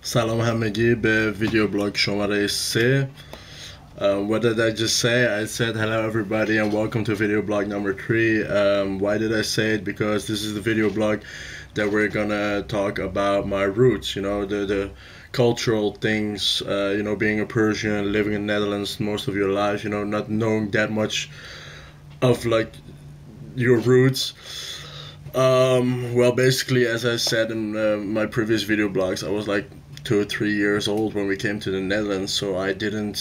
سلام همگی به ویدیو بلاگ شماره 3. What did I just say? I said hello everybody and welcome to video blog number 3. Why did I say it? Because this is the video blog that we're gonna talk about my roots, the cultural things, being a Persian, living in the Netherlands most of your life, not knowing that much of like your roots. Well, basically, as I said in my previous video blogs, I was like 2 or 3 years old when we came to the Netherlands, so I didn't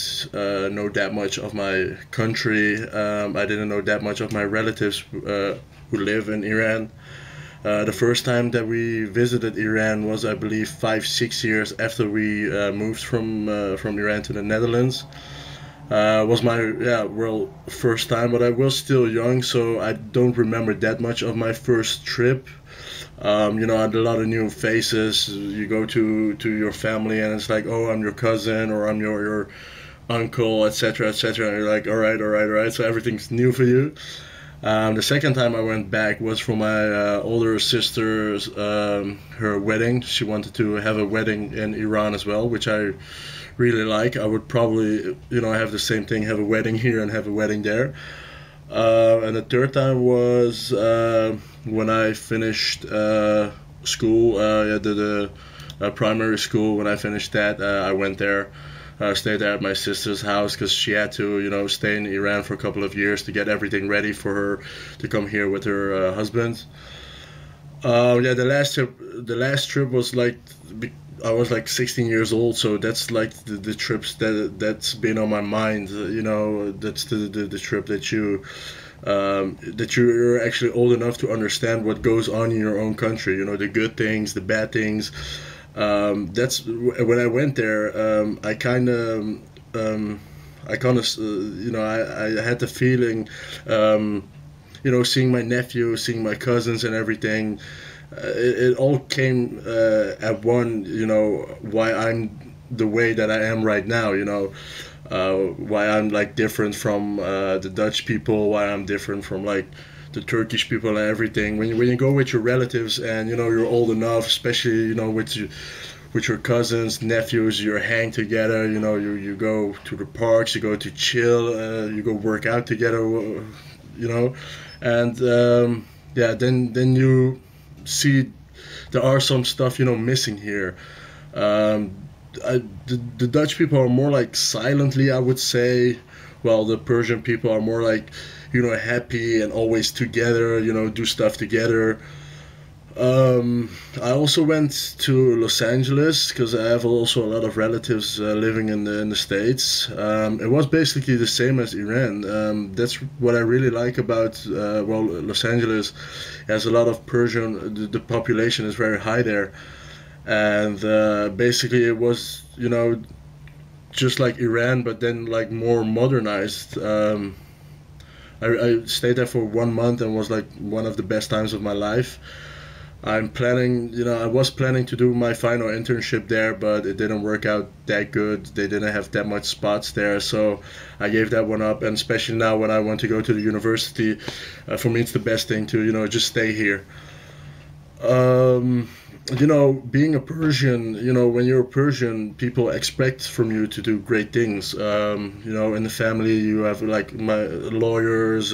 know that much of my country. I didn't know that much of my relatives who live in Iran. The first time that we visited Iran was, I believe, 5, 6 years after we moved from Iran to the Netherlands. Was my first time, but I was still young, so I don't remember that much of my first trip. I had a lot of new faces. You go to your family, and it's like, oh, I'm your cousin, or I'm your uncle, etc., etc. And you're like, all right, all right, all right. So everything's new for you. The second time I went back was for my older sister's her wedding. She wanted to have a wedding in Iran as well, which I really like. I would probably, have the same thing, have a wedding here and have a wedding there. And the third time was when I finished school, the primary school. When I finished that, I went there. Stayed there at my sister's house because she had to, stay in Iran for a couple of years to get everything ready for her to come here with her husband. The last trip was like, I was like 16 years old, so that's like the trips that's been on my mind. That's the trip that you're actually old enough to understand what goes on in your own country. The good things, the bad things. That's when I went there. I had the feeling, seeing my nephew, seeing my cousins and everything. It all came at one, why I'm the way that I am right now, why I'm like different from the Dutch people, why I'm different from like the Turkish people and everything. When you go with your relatives and you're old enough, especially with your cousins, nephews, you hang together. You go to the parks, you go to chill, you go work out together, and then you see there are some stuff missing here. The Dutch people are more like silently, I would say. Well, the Persian people are more like happy and always together, do stuff together. I also went to Los Angeles because I have also a lot of relatives living in the States. It was basically the same as Iran. That's what I really like about Los Angeles. It has a lot of Persian. The population is very high there, and basically it was just like Iran, but then like more modernized. I stayed there for 1 month and was like one of the best times of my life. I'm planning, I was planning to do my final internship there, but it didn't work out that good. They didn't have that much spots there, so I gave that one up. And especially now when I want to go to the university, for me it's the best thing to, just stay here. Being a Persian, when you're a Persian, people expect from you to do great things. In the family, you have like my lawyers,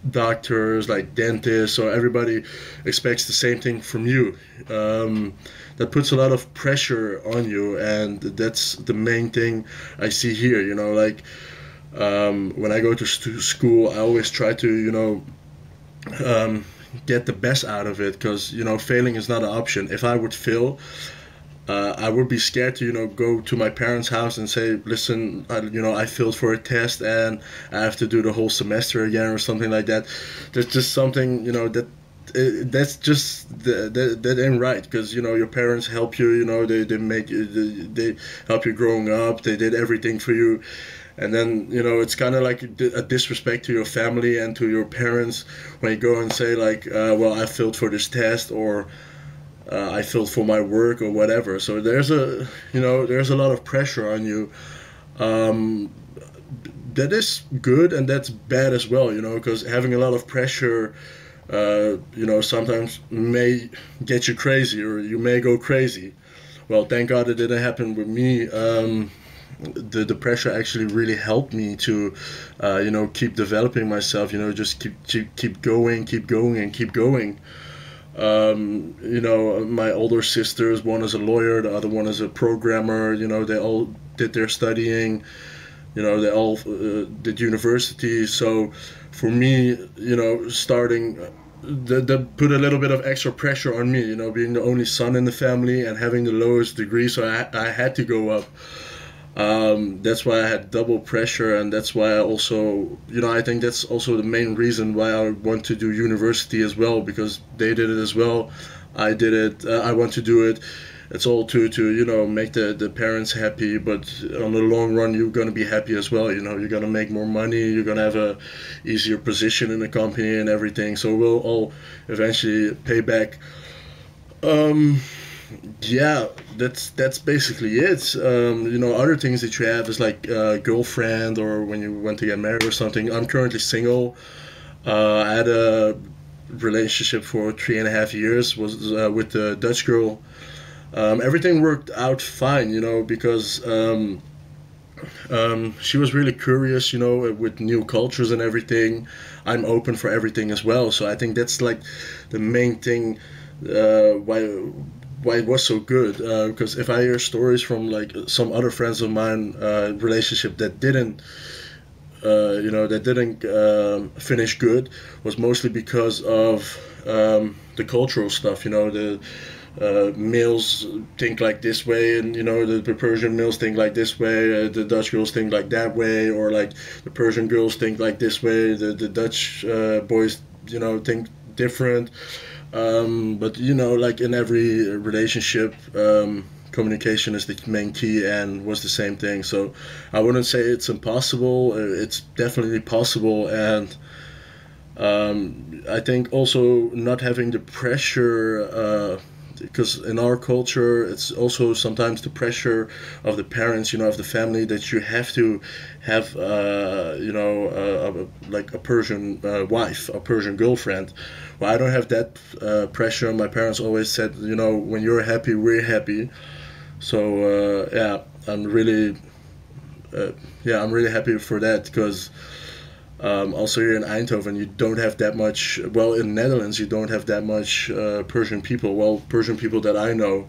doctors, like dentists, so everybody expects the same thing from you. That puts a lot of pressure on you, and that's the main thing I see here. When I go to school, I always try to, get the best out of it because failing is not an option. If I would fail, I would be scared to go to my parents' house and say, listen, I failed for a test and I have to do the whole semester again or something like that. There's just something that's just that ain't right, because your parents help you, they help you growing up, they did everything for you. And then, it's kind of like a disrespect to your family and to your parents when you go and say like, well, I failed for this test, or I failed for my work or whatever. So there's a lot of pressure on you. That is good and that's bad as well, because having a lot of pressure, sometimes may get you crazy, or you may go crazy. well, thank God it didn't happen with me. The pressure actually really helped me to, keep developing myself. Just keep going, keep going, and keep going. My older sisters, one is a lawyer, the other one is a programmer. They all did their studying. They all did university. So for me, starting, that put a little bit of extra pressure on me. Being the only son in the family and having the lowest degree, so I had to go up. That's why I had double pressure, and that's why I also, I think that's also the main reason why I want to do university as well, because they did it as well. I did it. I want to do it. It's all to make the parents happy, but on the long run, you're gonna be happy as well. You're gonna make more money. You're gonna have a easier position in the company and everything. So we'll all eventually pay back. Yeah, that's basically it. Other things that you have is like girlfriend, or when you want to get married or something. I'm currently single. I had a relationship for 3.5 years, was with the Dutch girl. Everything worked out fine, because she was really curious, with new cultures and everything. I'm open for everything as well, so I think that's like the main thing, why it was so good. Because if I hear stories from like some other friends of mine, relationship that didn't, finish good, was mostly because of the cultural stuff. The males think like this way, and the Persian males think like this way, the Dutch girls think like that way, or like the Persian girls think like this way, the Dutch boys think different. But like in every relationship, communication is the main key, and was the same thing. So I wouldn't say it's impossible. It's definitely possible, and I think also not having the pressure, because in our culture it's also sometimes the pressure of the parents, of the family, that you have to have like a Persian wife, a Persian girlfriend. Well, I don't have that pressure. My parents always said, when you're happy, we're happy. So yeah, I'm really happy for that, because also here in Eindhoven, you don't have that much. Well, in the Netherlands, you don't have that much Persian people. Well, Persian people that I know,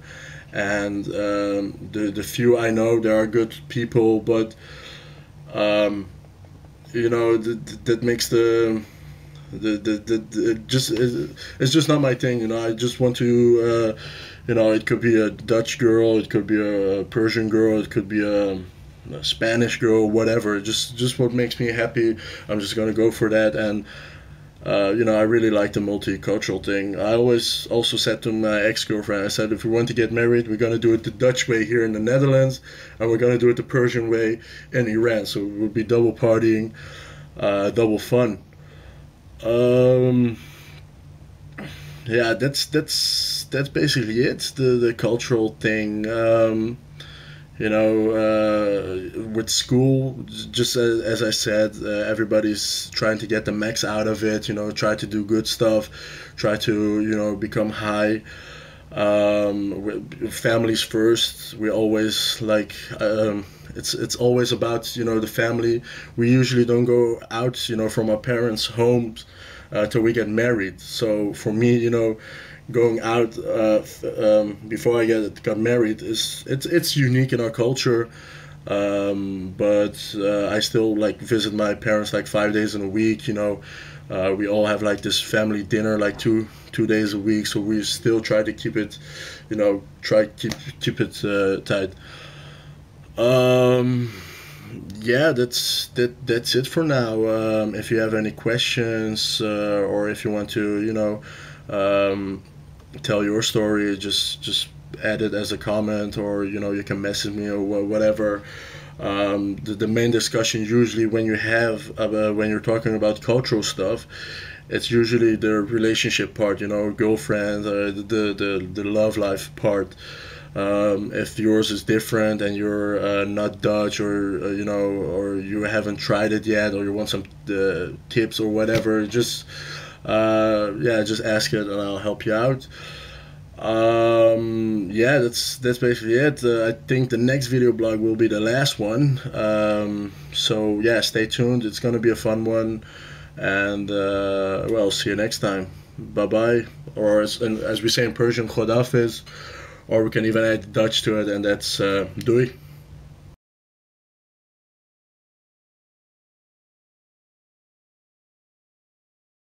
and the few I know, there are good people, but that makes it's just not my thing. I just want to. It could be a Dutch girl, it could be a Persian girl, it could be a Spanish girl, whatever. Just what makes me happy. I'm just gonna go for that. And I really like the multicultural thing. I always also said to my ex-girlfriend, I said, if we want to get married, we're gonna do it the Dutch way here in the Netherlands, and we're gonna do it the Persian way in Iran. So it would be double partying, double fun. Yeah, that's basically it. The cultural thing. With school, just as I said, everybody's trying to get the max out of it. Try to do good stuff, try to become high. Families first. We always like. It's always about the family. We usually don't go out from our parents' homes till we get married. So for me, going out before I got married, it's unique in our culture. But I still like visit my parents like 5 days in a week. We all have like this family dinner like two days a week. So we still try to keep it, try keep it tight. Yeah, that's it for now. If you have any questions, or if you want to tell your story, just add it as a comment, or you can message me, or whatever. The main discussion usually when you're talking about cultural stuff, it's usually the relationship part, girlfriend, the love life part. If yours is different and you're not Dutch, or or you haven't tried it yet, or you want some tips or whatever, just yeah, just ask it and I'll help you out. Yeah, that's basically it. I think the next video blog will be the last one. So yeah, stay tuned. It's gonna be a fun one, and well, see you next time. Bye bye, or as we say in Persian, Khodafis, or we can even add Dutch to it, and that's doei.